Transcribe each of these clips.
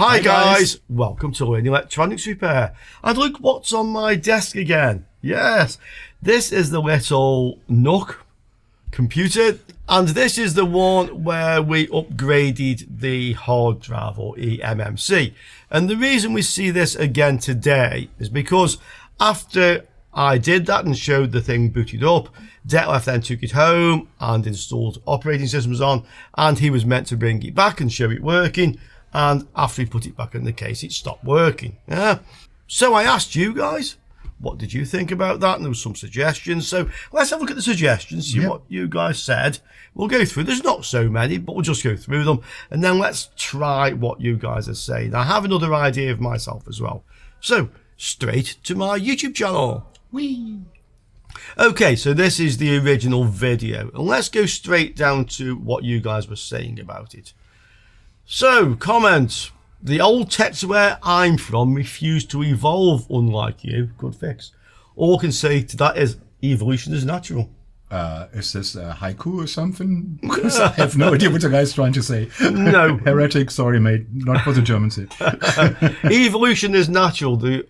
Hi guys, welcome to Learning Electronics Repair. And look what's on my desk again. Yes, this is the little NUC computer, and this is the one where we upgraded the hard drive, or EMMC. And the reason we see this again today is because after I did that and showed the thing booted up, Detlef then took it home and installed operating systems on, and he was meant to bring it back and show it working. And after he put it back in the case, it stopped working. Yeah. So I asked you guys, what did you think about that? And there was some suggestions. So let's have a look at the suggestions, see what you guys said. We'll go through. There's not so many, but we'll just go through them. And then let's try what you guys are saying. I have another idea of myself as well. So straight to my YouTube channel. Whee! Okay, so this is the original video. And let's go straight down to what you guys were saying about it. So, comments. The old techs where I'm from refused to evolve, unlike you. Good fix. All I can say to that is evolution is natural. Is this a haiku or something? Because I have no idea what the guy's trying to say. No. Heretic, sorry mate, not for the German sake. Evolution is natural. The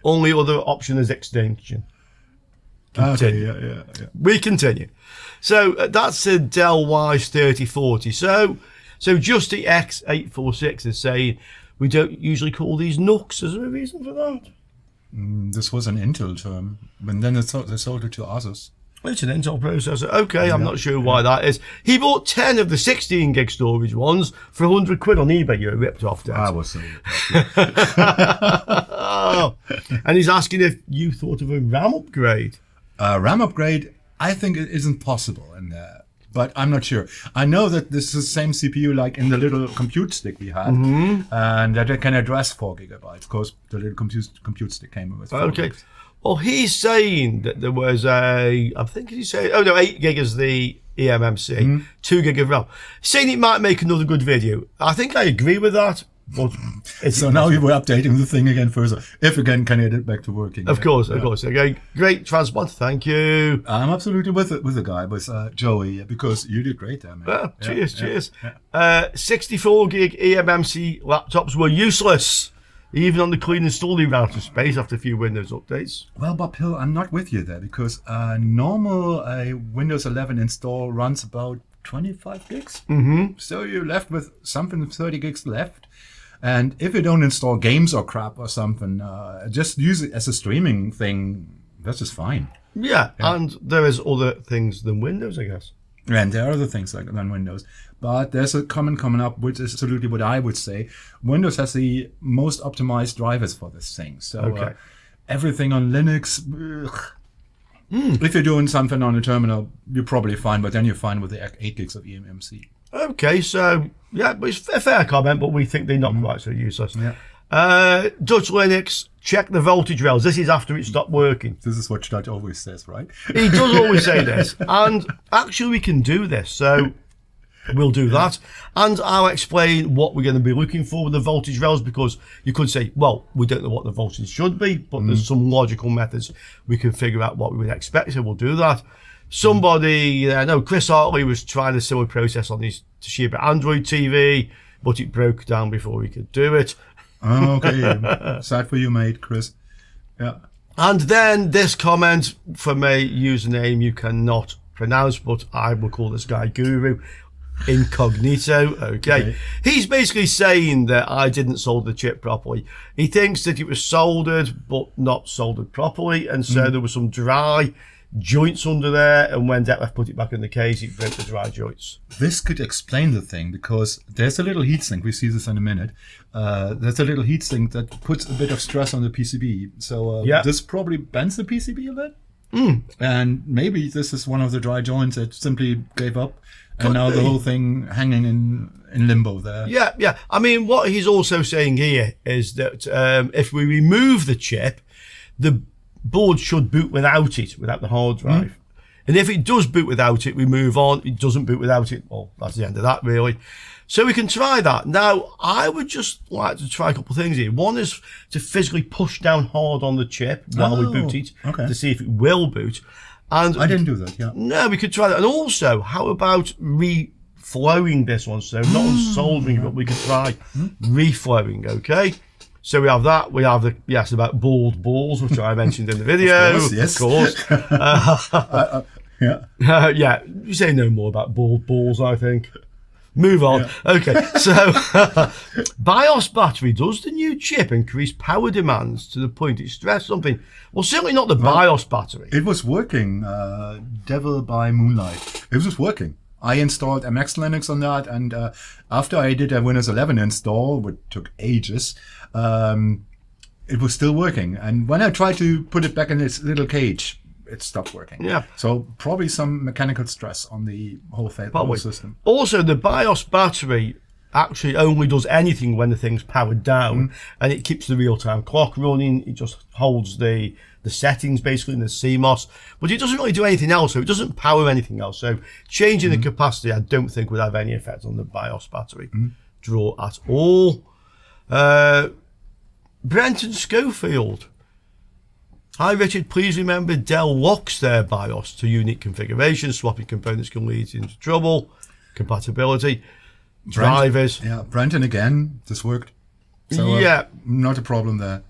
only other option is extinction. Continue. Okay, yeah. We continue. So that's a Dell Y3040. So just the X846 is saying we don't usually call these NUCs. Is there a reason for that? This was an Intel term, and then they sold it to Asus. It's an Intel processor. Okay, I'm not sure why that is. He bought 10 of the 16 gig storage ones for 100 quid on eBay. You're ripped off, Dad. I was so. And he's asking if you thought of a RAM upgrade. RAM upgrade, I think it isn't possible in there. But I'm not sure. I know that this is the same CPU like in the little compute stick we had, and that it can address 4 gigabytes because the little compute stick came with 4 gigs. Well, he's saying that there was I think he's saying, 8 gig is the EMMC, 2 gig of RAM. Saying it might make another good video. I think I agree with that. But so now you were updating the thing again further. If again, can you get it back to working? Of course. Again, great transport. Thank you. I'm absolutely with the guy, with Joey, because you did great there, man. Cheers. 64 gig EMMC laptops were useless, even on the clean installing router space after a few Windows updates. Well, Bob Hill, I'm not with you there, because normal Windows 11 install runs about 25 gigs. So you're left with something 30 gigs left. And if you don't install games or crap or something, just use it as a streaming thing. That's just fine. Yeah, and there is other things than Windows, I guess. And there are other things like than Windows. But there's a comment coming up, which is absolutely what I would say. Windows has the most optimized drivers for this thing. So everything on Linux, if you're doing something on a terminal, you're probably fine. But then you're fine with the 8 gigs of eMMC. Okay, so yeah, but it's a fair comment, but we think they're not quite so useless. Yeah. Dutch Linux, check the voltage rails. This is after it stopped working. This is what Dutch always says, right? He does always say this, and actually we can do this, so we'll do that. And I'll explain what we're going to be looking for with the voltage rails, because you could say, well, we don't know what the voltage should be, but there's some logical methods we can figure out what we would expect, so we'll do that. Somebody, Chris Hartley was trying a similar process on his Toshiba Android TV, but it broke down before he could do it. Oh, okay. Sad for you, mate, Chris. Yeah. And then this comment from a username you cannot pronounce, but I will call this guy Guru Incognito. Okay. He's basically saying that I didn't solder the chip properly. He thinks that it was soldered, but not soldered properly, and so there was some dry joints under there, and when Detlef put it back in the case, it broke the dry joints. This could explain the thing, because there's a little heatsink, we see this in a minute, there's a little heatsink that puts a bit of stress on the PCB, so this probably bends the PCB a bit, and maybe this is one of the dry joints that simply gave up, and now the whole thing hanging in limbo there. Yeah. I mean, what he's also saying here is that if we remove the chip, the board should boot without the hard drive. And if it does boot without it, we move on. It doesn't boot without it, well, that's the end of that, really. So we can try that. Now, I would just like to try a couple of things here. One is to physically push down hard on the chip while we boot it to see if it will boot. And I didn't do that, No, we could try that. And also, how about reflowing this one, so not soldering, but we could try reflowing. Okay, so we have that. We have the about bald balls, which I mentioned in the video. Of course. Yeah. You say no more about bald balls, I think. Move on. Yeah. Okay, so BIOS battery. Does the new chip increase power demands to the point it stressed something? Well, certainly not the BIOS battery. It was working. Devil by Moonlight. It was just working. I installed MX Linux on that, and after I did a Windows 11 install, which took ages, it was still working. And when I tried to put it back in its little cage, it stopped working. Yeah. So probably some mechanical stress on the whole system. Also, the BIOS battery actually only does anything when the thing's powered down, and it keeps the real-time clock running. It just holds the settings basically in the CMOS, but it doesn't really do anything else. So it doesn't power anything else. So changing the capacity, I don't think would have any effect on the BIOS battery draw at all. Brenton Schofield. Hi Richard, please remember Dell locks their BIOS to unique configuration. Swapping components can lead into trouble. Compatibility. Drivers. Yeah, Brenton again, this worked. So, not a problem there.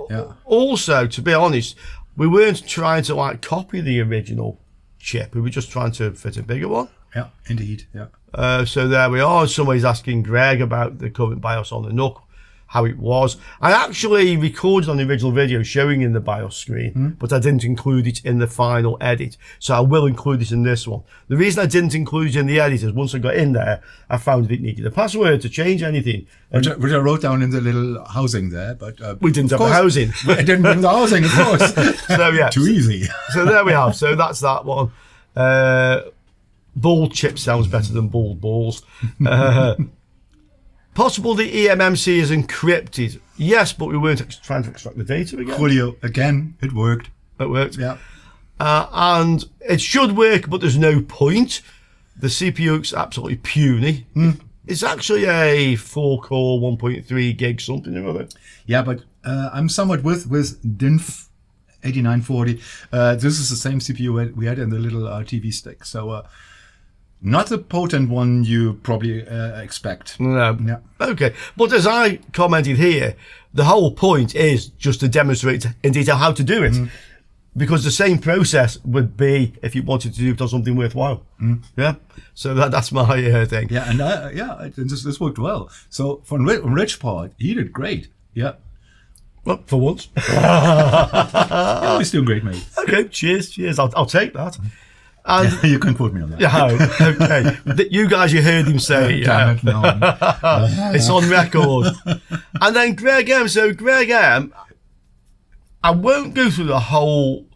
Yeah. Also, to be honest, we weren't trying to copy the original chip. We were just trying to fit a bigger one. Yeah, indeed. Yeah. So there we are. Somebody's asking Greg about the current BIOS on the NUC, how it was. I actually recorded on the original video showing in the BIOS screen, but I didn't include it in the final edit. So I will include it in this one. The reason I didn't include it in the edit is once I got in there, I found that it needed a password to change anything. Which I wrote down in the little housing there, but we didn't have the housing. I didn't bring the housing, of course. So yeah, too easy. So there we have. So that's that one. Bald chip sounds better than bald balls. Possible the EMMC is encrypted. Yes, but we weren't trying to extract the data again. Julio, again, it worked. It worked. Yeah. And it should work, but there's no point. The CPU is absolutely puny. It's actually a 4-core, 1.3 gig something or other. Yeah, but I'm somewhat with DINF 8940. This is the same CPU we had in the little TV stick. So not the potent one you probably expect. No. Yeah. Okay. But as I commented here, the whole point is just to demonstrate in detail how to do it. Because the same process would be if you wanted to do it on something worthwhile. Yeah. So that's my thing. Yeah. And this worked well. So from Rich part, he did great. Yeah. Well, for once. Yeah, he's doing great, mate. Okay. Cheers. I'll take that. And yeah, you can put me on that. Yeah, okay. You guys, you heard him say it. Damn it, no. It's on record. And then Greg M. So Greg M., I won't go through the whole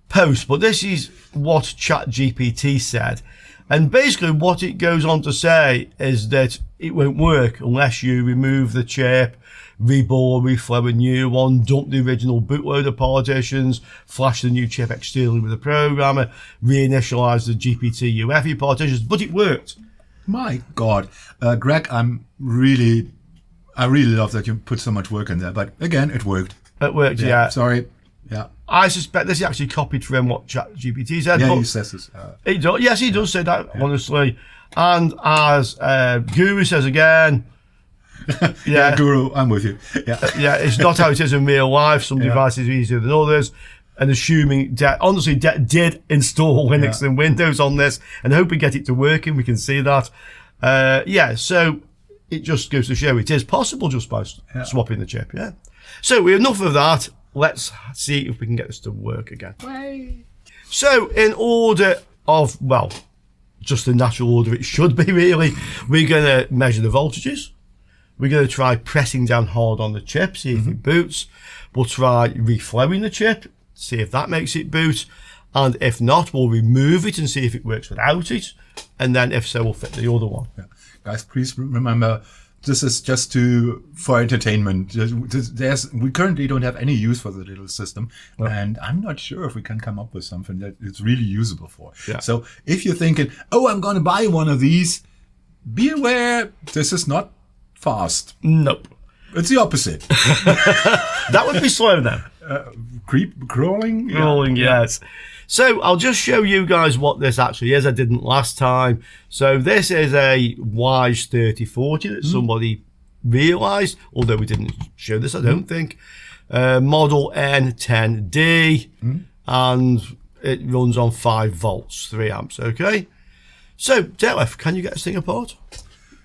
post, but this is what ChatGPT said. And basically what it goes on to say is that it won't work unless you remove the chip, reball, reflow a new one, dump the original bootloader partitions, flash the new chip externally with a programmer, reinitialize the GPT UEFI partitions, but it worked. My God. Greg, I really love that you put so much work in there, but again, it worked. It worked, yeah. Sorry. Yeah. I suspect this is actually copied from what ChatGPT said. Yeah, he says this. He does. Yes, he does say that, honestly. And as Guru says again, yeah, Guru, I'm with you. Yeah, it's not how it is in real life. Some devices are easier than others. And assuming honestly, did install Linux and Windows on this, and hope we get it to working. We can see that. So it just goes to show it is possible just by swapping the chip. Yeah. So we have enough of that. Let's see if we can get this to work again. Way. So in order of, just the natural order it should be really, we're going to measure the voltages. We're going to try pressing down hard on the chip, see if it boots. We'll try reflowing the chip, see if that makes it boot. And if not, we'll remove it and see if it works without it. And then if so, we'll fit the other one. Yeah. Guys, please remember, this is just for entertainment. We currently don't have any use for the little system. And I'm not sure if we can come up with something that it's really usable for. Yeah. So if you're thinking, I'm going to buy one of these, be aware this is not fast. Nope. It's the opposite. That would be slow then. Crawling? Crawling, yes. So I'll just show you guys what this actually is. I didn't last time. So this is a Wise 3040 that somebody realised, although we didn't show this, I don't think. Model N10D, and it runs on 5 volts, 3 amps, okay? So, Detlef, can you get this thing apart?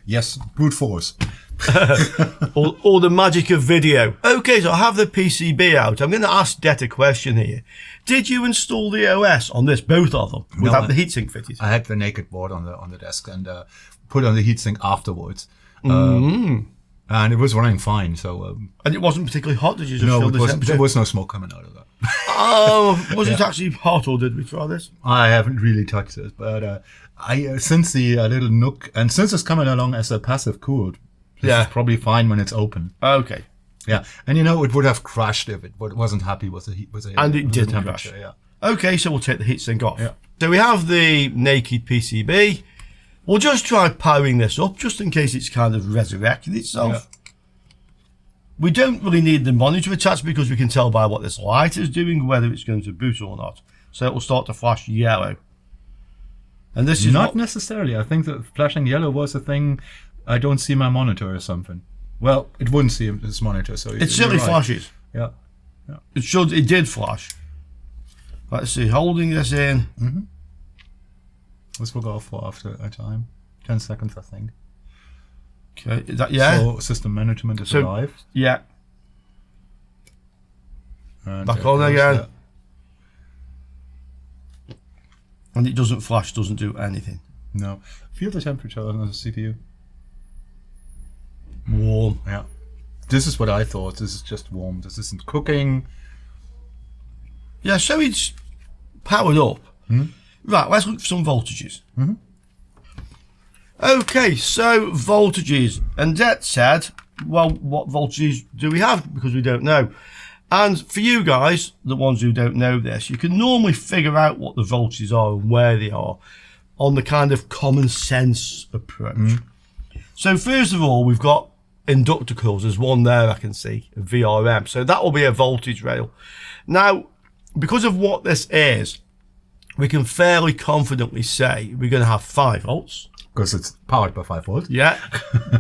Yes, brute force. or the magic of video. Okay, so I have the PCB out. I'm going to ask Det a question here. Did you install the OS on this, both of them, without the heatsink fitted? I had the naked board on the desk and put on the heatsink afterwards. And it was running fine. So and it wasn't particularly hot. Did you just feel the temperature? There was no smoke coming out of that. Was it actually hot, or did we try this? I haven't really touched it, but since the little NUC, and since it's coming along as a passive cooled, this is probably fine when it's open. Okay. Yeah, and it would have crashed if it wasn't happy with the heat, and it didn't temperature. Crash. Yeah. Okay, so we'll take the heatsink off. Yeah. So we have the naked PCB. We'll just try powering this up, just in case it's kind of resurrected itself. Yeah. We don't really need the monitor attached because we can tell by what this light is doing whether it's going to boot or not. So it will start to flash yellow. And this is not necessarily. I think that flashing yellow was a thing. I don't see my monitor or something. Well, it wouldn't see this monitor, so it certainly flashes. Yeah. It did flash. Let's see, holding this in. This will go for after a time. 10 seconds, I think. Okay, is that, yeah? So system management is arrived. Yeah. And back on again. And it doesn't flash, doesn't do anything. No. Feel the temperature on the CPU. Warm. Yeah. This is what I thought. This is just warm. This isn't cooking. Yeah, so it's powered up. Right, let's look for some voltages. Okay, so voltages. And Det said, well, what voltages do we have? Because we don't know. And for you guys, the ones who don't know this, you can normally figure out what the voltages are and where they are on the kind of common sense approach. So first of all, we've got inductor coils. There's one there I can see, a VRM. So that will be a voltage rail. Now, because of what this is, we can fairly confidently say we're going to have 5 volts. Because it's powered by 5 volts. Yeah.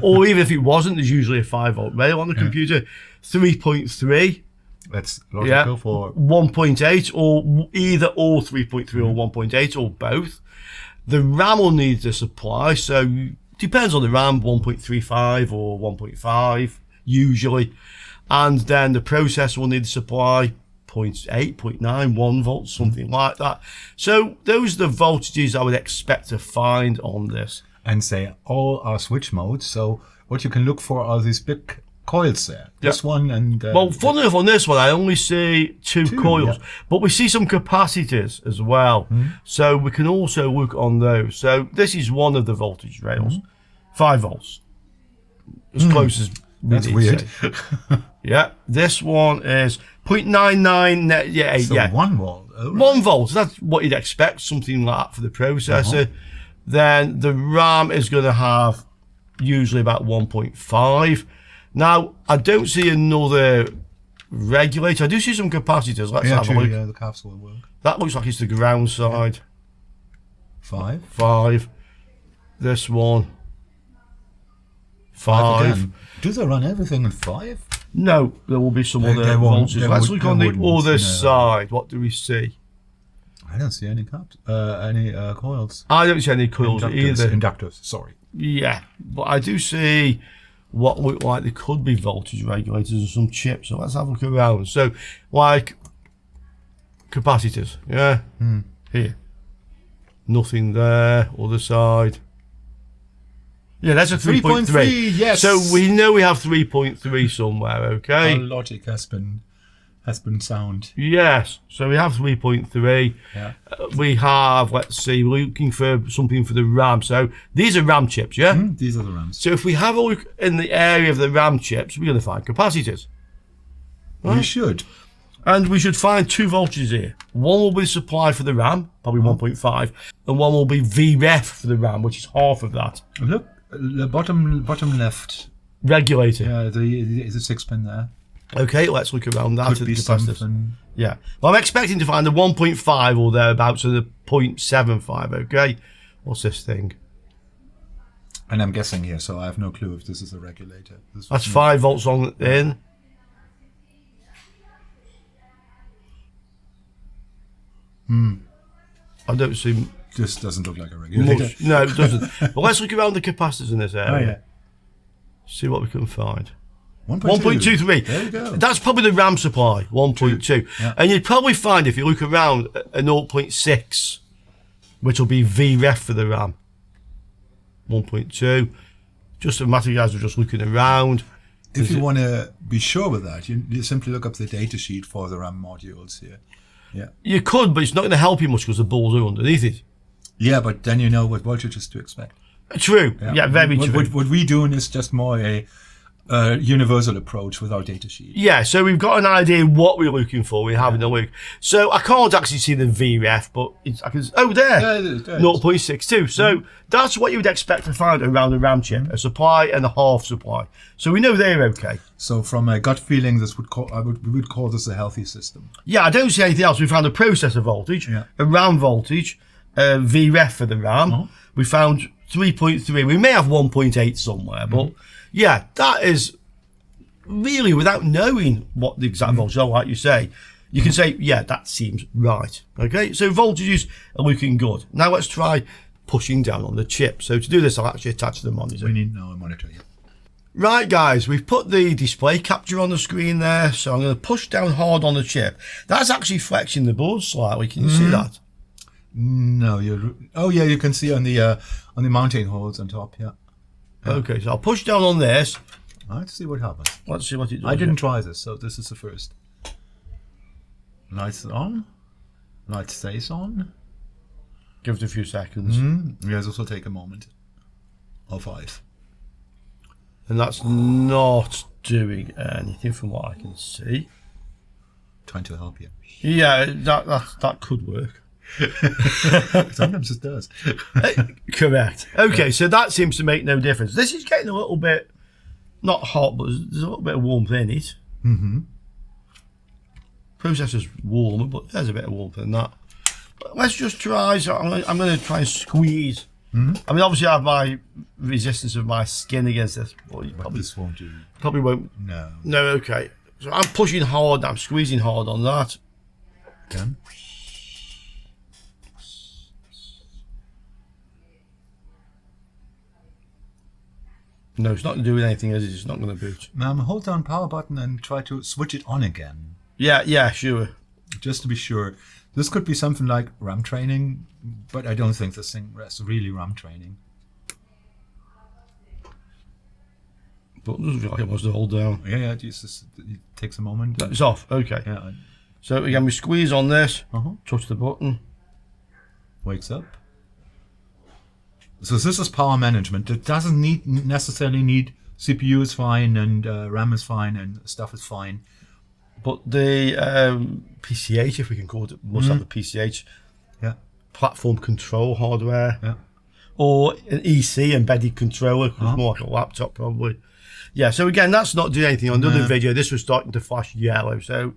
Or even if it wasn't, there's usually a 5 volt rail on the computer. 3.3. That's logical for 1.8, or either or 3.3 or 1.8 or both. The RAM will need the supply, so depends on the RAM, 1.35 or 1.5 usually. And then the processor will need the supply, 0.8, 0.9, 1 volt, something like that. So those are the voltages I would expect to find on this. And say all are switch modes, so what you can look for are these big coils there. This one and... well, funny enough, on this one, I only see two coils, but we see some capacitors as well. So we can also look on those. So this is one of the voltage rails, 5 volts. As close as we That's weird. Yeah, this one is 0.99. So 1 volt. Oh, 1 volt. That's what you'd expect, something like that for the processor. Then the RAM is going to have usually about 1.5. Now, I don't see another regulator. I do see some capacitors. Let's have a look. Yeah, the caps will work. That looks like it's the ground side. 5. This one. 5. Do they run everything in 5? No, there will be some other voltages. Let's look on the other side. What do we see? I don't see any caps, any coils. I don't see any coils either. Inductors, sorry. Yeah, but I do see what look like there could be voltage regulators and some chips. So let's have a look around. So, like capacitors, yeah. Here, nothing there. Other side. Yeah, that's a 3.3. Yes. So we know we have 3.3 somewhere. Okay. Our logic has been sound. Yes. So we have 3.3. Yeah. We have, let's see, we're looking for something for the RAM. So these are RAM chips, yeah? These are the RAMs. So if we have a look in the area of the RAM chips, we're going to find capacitors. We should. And we should find 2 voltages here. One will be supply for the RAM, probably 1.5, and one will be VREF for the RAM, which is half of that. Look, the bottom left. Regulator. Yeah, the 6 pin there. Okay, let's look around that. Could be something. Yeah. Well, I'm expecting to find a 1.5 or thereabouts and a 0.75. Okay. What's this thing? And I'm guessing here, so I have no clue if this is a regulator. That's 5 volts on in. I don't see. This doesn't look like a regulator. Much. No, it doesn't. But let's look around the capacitors in this area. Oh, yeah. See what we can find. 1.23. There you go. That's probably the RAM supply, 1.2. Yeah. And you'd probably find, if you look around, a 0.6, which will be VREF for the RAM. 1.2. Just a matter of guys are just looking around. If you want to be sure with that, you simply look up the data sheet for the RAM modules here. Yeah. You could, but it's not going to help you much because the balls are underneath it. Yeah, but then you know what voltages to expect. True. Yeah, very true. What we're doing is just more a universal approach with our data sheet. Yeah, so we've got an idea what we're looking for. We're having a look. So I can't actually see the VREF, but I can. Oh, there. There 0.62. So that's what you would expect to find around a RAM chip, a supply and a half supply. So we know they're okay. So from a gut feeling, we would call this a healthy system. Yeah, I don't see anything else. We found a processor voltage, Yeah. a RAM voltage, a VREF for the RAM. We found 3.3. We may have 1.8 somewhere, but yeah, that is really without knowing what the exact voltage are, like you say. You can say, yeah, that seems right. Okay, so voltages are looking good. Now let's try pushing down on the chip. So to do this, I'll actually attach the monitor. We need now a monitor, yeah. Right, guys, we've put the display capture on the screen there, so I'm going to push down hard on the chip. That's actually flexing the board slightly. Can you see that? No, oh yeah, you can see on the mounting holes on top, yeah. Okay, so I'll push down on this. Let's see what happens. Let's see what it does. I didn't try this, so this is the first. Lights on. Light stays on. Give it a few seconds. Yes, this will take a moment. Or 5. And that's not doing anything from what I can see. Trying to help you. Yeah, that could work. Sometimes it does. Correct. Okay, so that seems to make no difference. This is getting a little bit, not hot, but there's a little bit of warmth in it. Processor's warmer, but there's a bit of warmth in that. But let's just try. So I'm going to try and squeeze. I mean, obviously I have my resistance of my skin against this, but this won't do. Probably won't. No. No, okay. So I'm pushing hard, I'm squeezing hard on that. Again. No, it's not going to do anything, is it? It's not going to boot. Hold down power button and try to switch it on again. Yeah, sure. Just to be sure. This could be something like RAM training, but I don't think this thing is really RAM training. But it doesn't feel like it wants to hold down. Yeah, it takes a moment. It's off, okay. Yeah. So again, we squeeze on this, touch the button. Wakes up. So this is power management. It doesn't necessarily need CPU is fine and RAM is fine and stuff is fine. But the PCH, if we can call it, must have the PCH. Yeah. Platform control hardware. Yeah. Or an EC, embedded controller, more like a laptop probably. Yeah, so again, that's not doing anything. On the other video, this was starting to flash yellow, so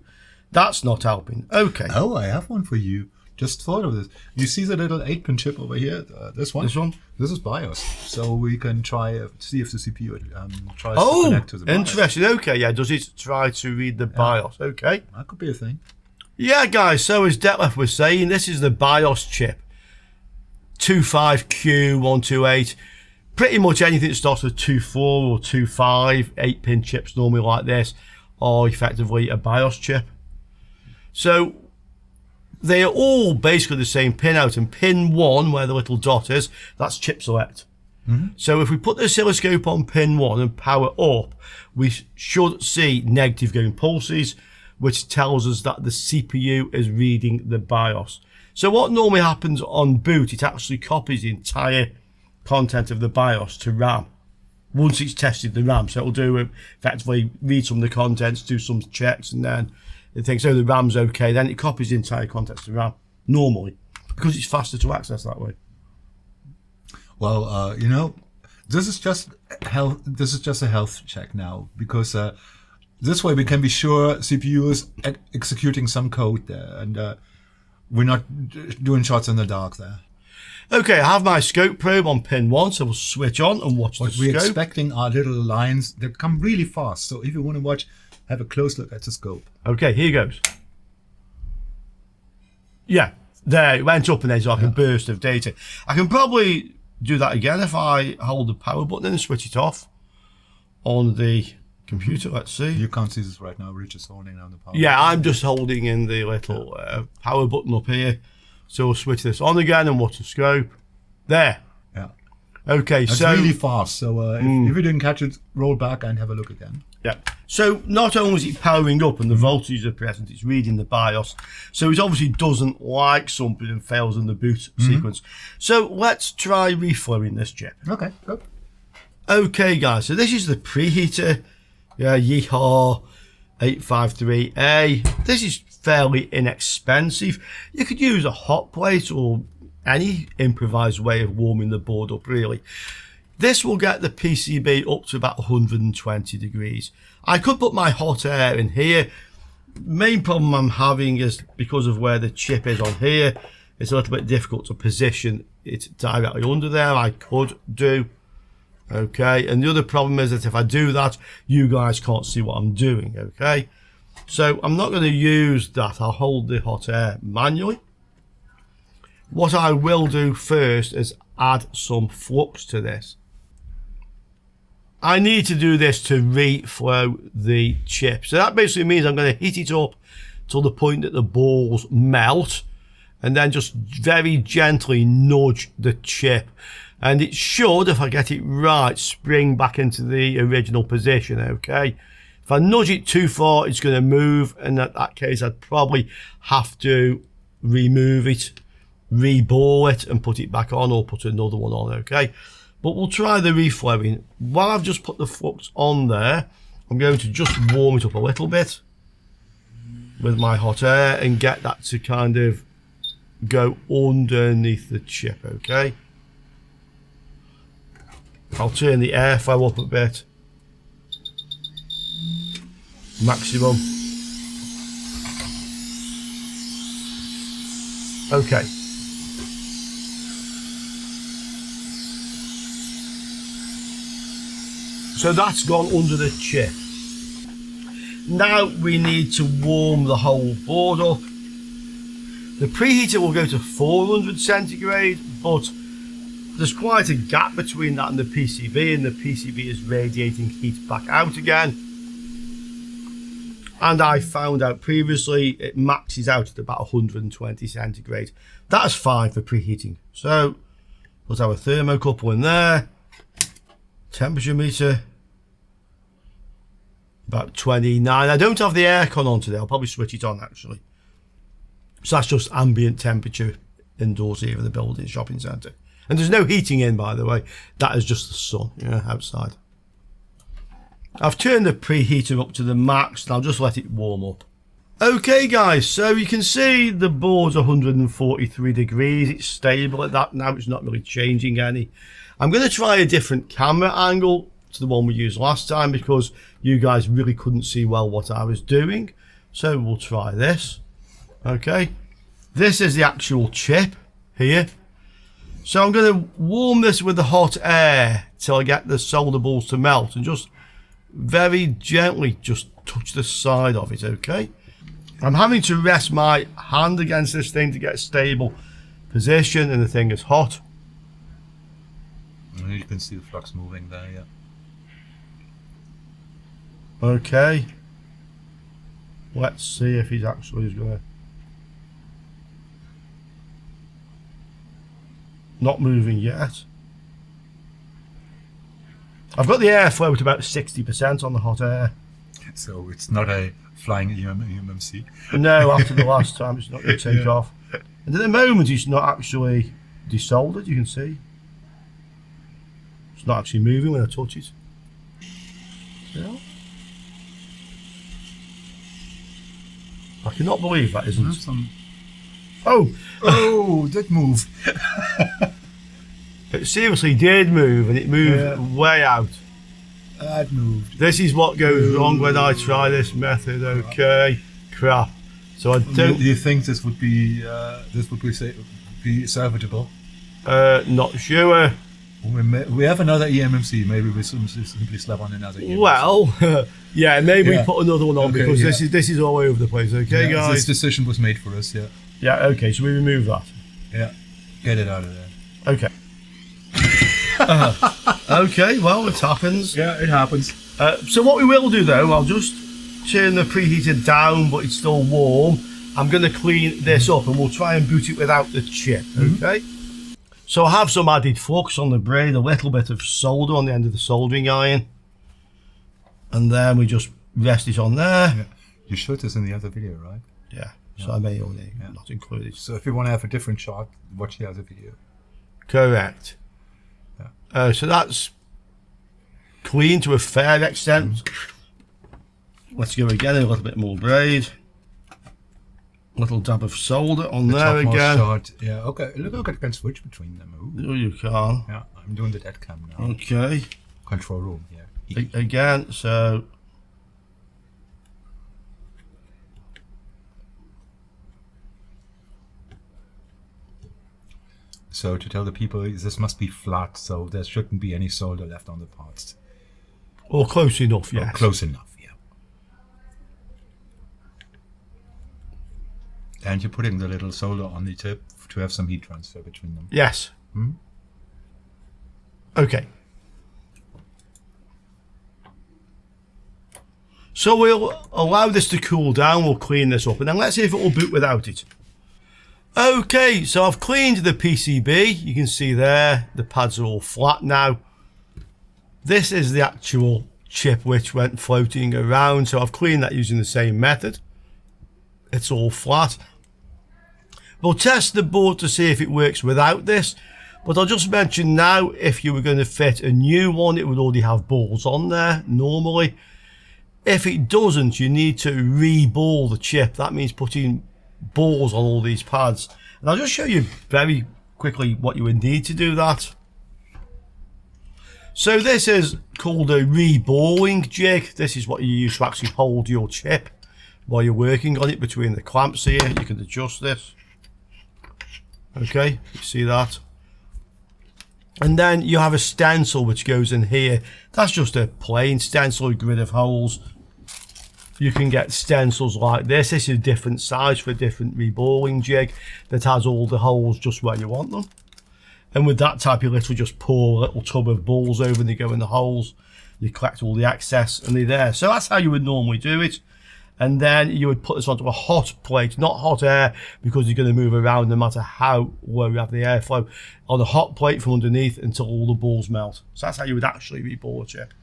that's not helping. Okay. Oh, I have one for you. Just thought of this. You see the little 8-pin chip over here? This one? This one? This is BIOS. So we can try see if the CPU tries to connect to the BIOS. Interesting. Okay, yeah. Does it try to read the BIOS? Okay. That could be a thing. Yeah, guys. So as Detlef was saying, this is the BIOS chip. 25Q128. Pretty much anything that starts with 2.4 or 2.5, 8-pin chips normally like this are effectively a BIOS chip. So they are all basically the same pin out, and pin 1, where the little dot is, that's chip select. So if we put the oscilloscope on pin 1 and power up, we should see negative going pulses, which tells us that the CPU is reading the BIOS. So what normally happens on boot, it actually copies the entire content of the BIOS to RAM once it's tested the RAM. So it'll do effectively read some of the contents, do some checks, and then it thinks, oh, the RAM's okay. Then it copies the entire contents to RAM normally because it's faster to access that way. Well, this is just health. This is just a health check now because This way we can be sure CPU is executing some code there, and we're not doing shots in the dark there. Okay, I have my scope probe on pin 1, so we'll switch on and watch what the we're scope. Expecting our little lines that come really fast. So if you want to watch, have a close look at the scope. Okay, here goes. Yeah, there, it went up and there's like a burst of data. I can probably do that again if I hold the power button and switch it off on the computer. Let's see. You can't see this right now. We're just holding down the power Yeah, button. I'm just holding in the little power button up here. So we'll switch this on again and watch the scope. There. Yeah. Okay, That's so really fast. So if you didn't catch it, roll back and have a look again. yeah. So not only is it powering up and the voltages are present, it's reading the BIOS. So it obviously doesn't like something and fails in the boot sequence. So let's try reflowing this chip. Okay, go. Okay, guys. So this is the preheater. Yeah, Yeehaw 853A. This is fairly inexpensive. You could use a hot plate or any improvised way of warming the board up, really. This will get the PCB up to about 120 degrees. I could put my hot air in here. Main problem I'm having is because of where the chip is on here, it's a little bit difficult to position it directly under there. I could do. Okay, and the other problem is that if I do that, you guys can't see what I'm doing, okay? So I'm not going to use that. I'll hold the hot air manually. What I will do first is add some flux to this. I need to do this to reflow the chip. So that basically means I'm going to heat it up to the point that the balls melt and then just very gently nudge the chip. And it should, if I get it right, spring back into the original position, okay? If I nudge it too far, it's going to move, and in that case, I'd probably have to remove it, reball it, and put it back on, or put another one on, okay? But we'll try the reflowing. While I've just put the flux on there, I'm going to just warm it up a little bit with my hot air and get that to kind of go underneath the chip, okay? I'll turn the airflow up a bit. Maximum. Okay. So that's gone under the chip. Now we need to warm the whole board up. The preheater will go to 400 centigrade, but there's quite a gap between that and the PCB, and the PCB is radiating heat back out again. And I found out previously it maxes out at about 120 centigrade. That's fine for preheating. So put our thermocouple in there. Temperature meter, about 29. I don't have the aircon on today. I'll probably switch it on actually. So that's just ambient temperature indoors here in the building shopping centre. And there's no heating in, by the way. That is just the sun, outside. I've turned the preheater up to the max and I'll just let it warm up. Okay guys, so you can see the board's 143 degrees. It's stable at that now. It's not really changing any. I'm going to try a different camera angle to the one we used last time because you guys really couldn't see well what I was doing. So we'll try this. Okay, this is the actual chip here. So I'm going to warm this with the hot air till I get the solder balls to melt and just very gently just touch the side of it, okay? I'm having to rest my hand against this thing to get a stable position, and the thing is hot. You can see the flux moving there, yeah. Okay. Let's see if he's actually going to... Not moving yet. I've got the airflow at about 60% on the hot air. So it's not a flying EMMC. No, after the last time it's not going to take off. And at the moment it's not actually desoldered, you can see. It's not actually moving when I touch it. Yeah. I cannot believe that isn't. Oh! Oh, that move. It seriously did move, and it moved way out. That moved. This is what goes wrong when I try this method. Okay, crap. So I don't. Do you think this would be be salvageable? Not sure. We have another EMMC. Maybe we simply slap on another EMMC. Well, yeah, maybe we put another one on because this is all over the place. Okay, guys. This decision was made for us. Yeah. Yeah. Okay. So we remove that. Yeah. Get it out of there. Okay. Okay. Well, it happens. Yeah, it happens. So what we will do though, I'll just turn the preheater down, but it's still warm. I'm going to clean this up, and we'll try and boot it without the chip. Okay. So I have some added flux on the braid, a little bit of solder on the end of the soldering iron. And then we just rest it on there. Yeah. You showed this in the other video, right? Yeah. So I may only not include it. So if you want to have a different shot, watch the other video. Correct. Yeah. So that's clean to a fair extent. Let's go again, a little bit more braid. Little dab of solder on there again. Shot. Yeah, okay. Look, I can switch between them. Oh, you can. Yeah, I'm doing the dead cam now. Okay. Control room, yeah. Again, so. So to tell the people, this must be flat, so there shouldn't be any solder left on the parts. Or close enough, yes. Or close enough. And you're putting the little solder on the tip to have some heat transfer between them. Yes. Okay. So we'll allow this to cool down, we'll clean this up, and then let's see if it will boot without it. Okay, so I've cleaned the PCB. You can see there, the pads are all flat now. This is the actual chip which went floating around, so I've cleaned that using the same method. It's all flat. We'll test the board to see if it works without this, but I'll just mention now, if you were going to fit a new one, it would already have balls on there normally. If it doesn't, you need to reball the chip. That means putting balls on all these pads, and I'll just show you very quickly what you would need to do that. So this is called a reballing jig. This is what you use to actually hold your chip while you're working on it between the clamps here. You can adjust this. Okay, you see that? And then you have a stencil which goes in here. That's just a plain stencil, a grid of holes. You can get stencils like this. This is a different size for a different reballing jig that has all the holes just where you want them. And with that type, you literally just pour a little tub of balls over and they go in the holes. You collect all the excess and they're there. So that's how you would normally do it. And then you would put this onto a hot plate, not hot air, because you're going to move around no matter how low you have the airflow, on a hot plate from underneath until all the balls melt. So that's how you would actually reball a chip.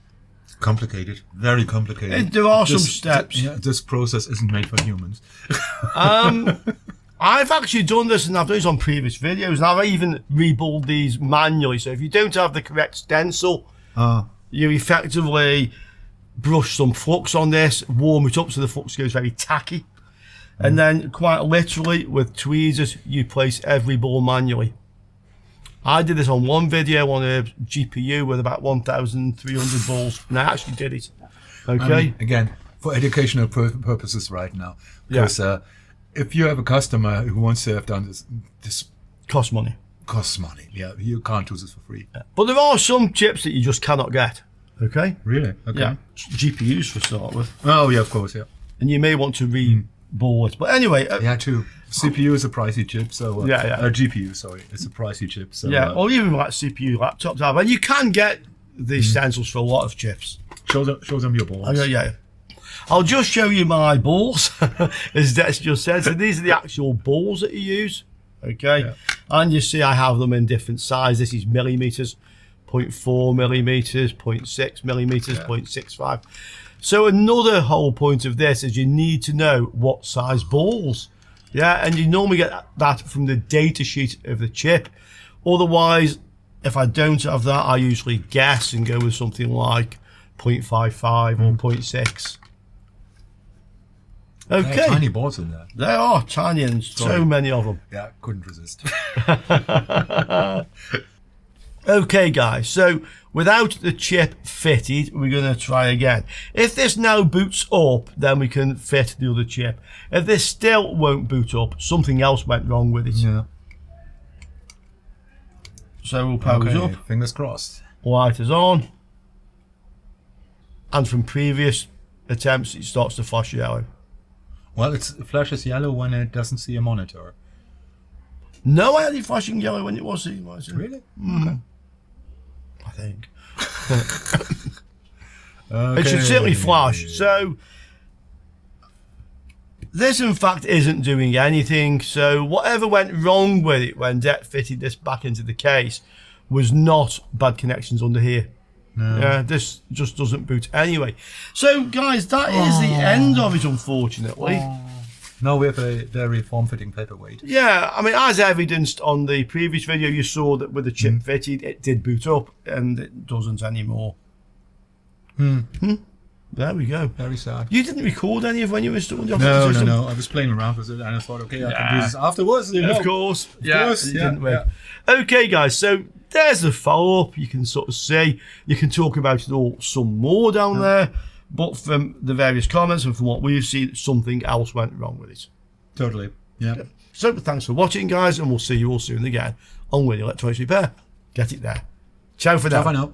Complicated, very complicated. There are some steps. This process isn't made for humans. I've actually done this, and I've done this on previous videos, and I've even reballed these manually. So if you don't have the correct stencil, you effectively brush some flux on this, warm it up so the flux goes very tacky, and then quite literally with tweezers you place every ball manually. I did this on one video on a GPU with about 1,300 balls, and I actually did it. Okay. Again, for educational purposes right now, because if you have a customer who wants to have done this costs money. Costs money. Yeah, you can't do this for free. Yeah. But there are some chips that you just cannot get. Okay. Really? Okay. Yeah. GPUs to start with. Oh yeah, of course. Yeah. And you may want to reball it, but anyway. Yeah, too. CPU is a pricey chip, so GPU, sorry, it's a pricey chip. So or even like CPU laptops have, and you can get these stencils for a lot of chips. Show them your balls. Yeah. I'll just show you my balls, as Dex just said. So these are the actual balls that you use. Okay, and you see I have them in different sizes. This is millimeters. 0.4 millimeters, 0.6 millimeters, 0.65. So another whole point of this is you need to know what size balls. Yeah, and you normally get that from the data sheet of the chip. Otherwise, if I don't have that, I usually guess and go with something like 0.55 or 0.6. Okay. There are tiny balls in there. They are tiny, and so many of them. Yeah, couldn't resist. Okay, guys, so without the chip fitted, we're going to try again. If this now boots up, then we can fit the other chip. If this still won't boot up, something else went wrong with it. Yeah. So we'll power it up. Fingers crossed. Light is on. And from previous attempts, it starts to flash yellow. Well, it flashes yellow when it doesn't see a monitor. No, I had it flashing yellow when it was seeing monitor. Really? Okay. I think. Okay. It should certainly flash. So this in fact isn't doing anything. So whatever went wrong with it when Det fitted this back into the case was not bad connections under here. No. This just doesn't boot anyway. So guys, that is the end of it, unfortunately. Now we have a very form-fitting paperweight. Yeah, I mean, as evidenced on the previous video, you saw that with the chip fitted, it did boot up, and it doesn't anymore. There we go. Very sad. You didn't record any of when you were installing the operating system? No. I was playing around with it, and I thought, okay, I can do this afterwards. You know. Of course. Didn't we? Okay, guys, so there's the follow-up. You can sort of see. You can talk about it all some more down there. But from the various comments and from what we've seen, something else went wrong with it. Totally. Yeah. So thanks for watching, guys, and we'll see you all soon again on With Electronics Repair. Get it there. Ciao for now. Ciao for now.